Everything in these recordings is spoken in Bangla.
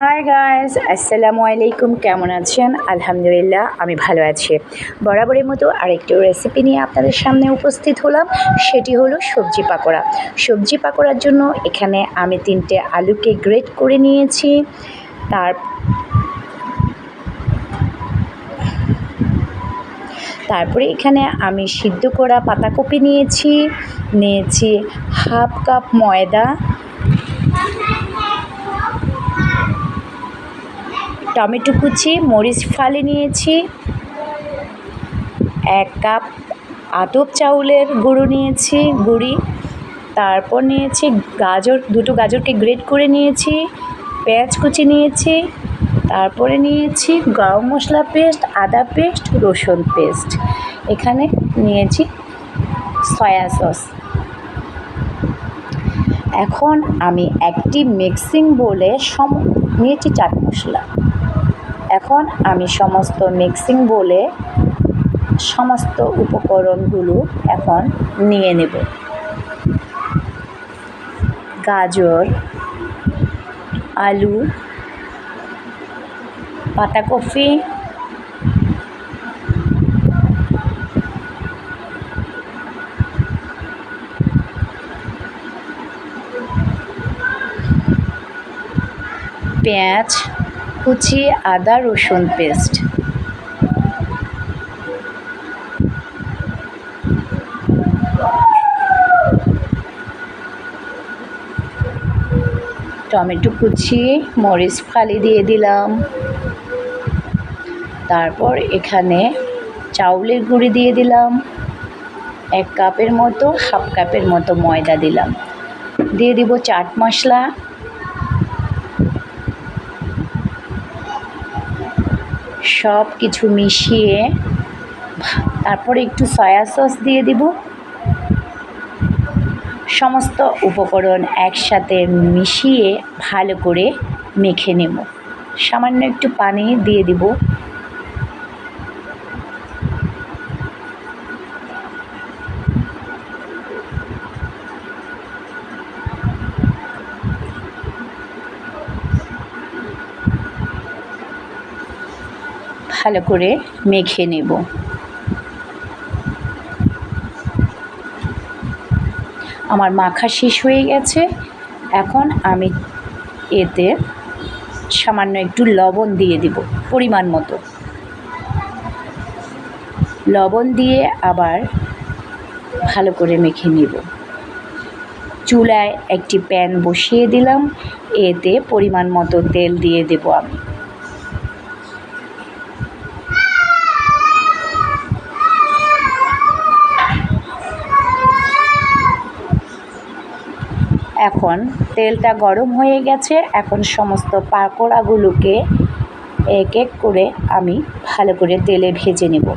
হাই গাইস, আসসালামু আলাইকুম। কেমন আছেন? আলহামদুলিল্লাহ, আমি ভালো আছি। বরাবরের মতো আরেকটি রেসিপি নিয়ে আপনাদের সামনে উপস্থিত হলাম। সেটি হলো সবজি পাকোড়া। সবজি পাকোড়ার জন্য এখানে আমি 3টে আলুকে গ্রেট করে নিয়েছি। তার তারপরে এখানে আমি সিদ্ধ করা পাতাকপি নিয়েছি হাফ কাপ ময়দা, টমেটো কুচি, মরিচ ফালি নিয়েছি, 1 কাপ আতপ চাউলের গুঁড়ি। তারপর নিয়েছি দুটো গাজরকে গ্রেট করে নিয়েছি, পেঁয়াজ কুচি নিয়েছি। তারপরে নিয়েছি গরম মশলা পেস্ট, আদা পেস্ট, রসুন পেস্ট। এখানে নিয়েছি সয়া সস। এখন আমি একটি মিক্সিং বোলে নিয়েছি চাট মশলা। এখন আমি সমস্ত মিক্সিং বোলে সমস্ত উপকরণগুলো এখন নিয়ে নেব। গাজর, আলু, পাতাকপি, পেঁয়াজ কুচি, আদা রসুন পেস্ট, টমেটো কুচি, মরিচ ফালি দিয়ে দিলাম। তারপর এখানে চাউলের গুঁড়ি দিয়ে দিলাম। 1 কাপের মতো, হাফ কাপের মতো ময়দা দিলাম। দিয়ে দিব চাট মশলা, সব কিছু মিশিয়ে তারপরে একটু সয়া সস দিয়ে দিব। সমস্ত উপকরণ একসাথে মিশিয়ে ভালো করে মেখে নেব। সামান্য একটু পানি দিয়ে দিব। ভালো করে মেখে নেব। আমার মাখা শেষ হয়ে গেছে। এখন আমি এতে সামান্য একটু লবণ দিয়ে দিব, পরিমাণ মতো লবণ দিয়ে আবার ভালো করে মেখে নেব। চুলায় একটি প্যান বসিয়ে দিলাম। এতে পরিমাণ মতো তেল দিয়ে দেব আমি। এখন তেলটা গরম হয়ে গেছে। এখন সমস্ত পাকোড়াগুলোকে এক এক করে আমি ভালো করে তেলে ভেজে নেব।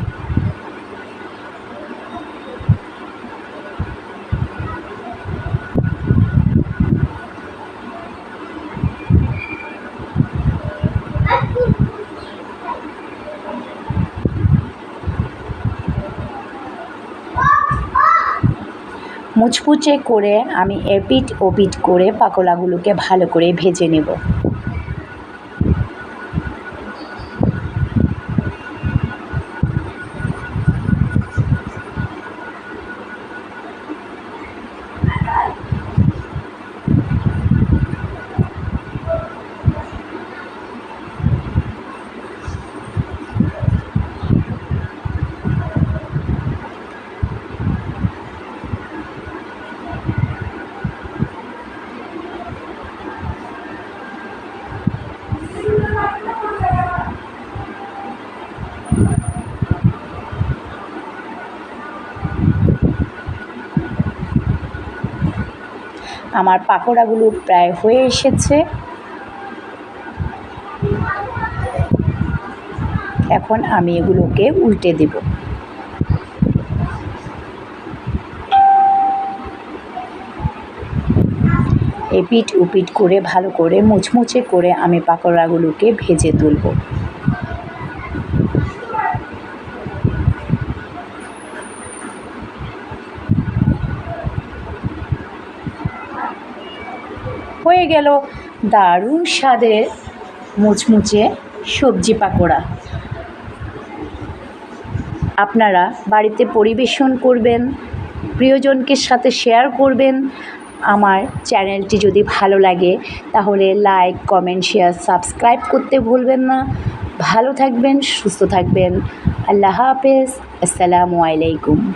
মুচমুচে করে আমি এপিট ওপিট করে পাকোড়াগুলোকে ভালো করে ভেজে নেব। আমার পাকোড়াগুলো প্রায় হয়ে এসেছে। এখন আমি এগুলোকে উল্টে দেব। এপিট ওপিট করে ভালো করে মুচমুচে করে আমি পাকোড়াগুলোকে ভেজে তুলব। হয়ে গেল দারুণ স্বাদের মুচমুচে সবজি পাকোড়া। আপনারা বাড়িতে পরিবেশন করবেন, প্রিয়জনকে সাথে শেয়ার করবেন। আমার চ্যানেলটি যদি ভালো লাগে তাহলে লাইক, কমেন্ট, শেয়ার, সাবস্ক্রাইব করতে ভুলবেন না। ভালো থাকবেন, সুস্থ থাকবেন। আল্লাহ হাফেজ। আসসালামু আলাইকুম।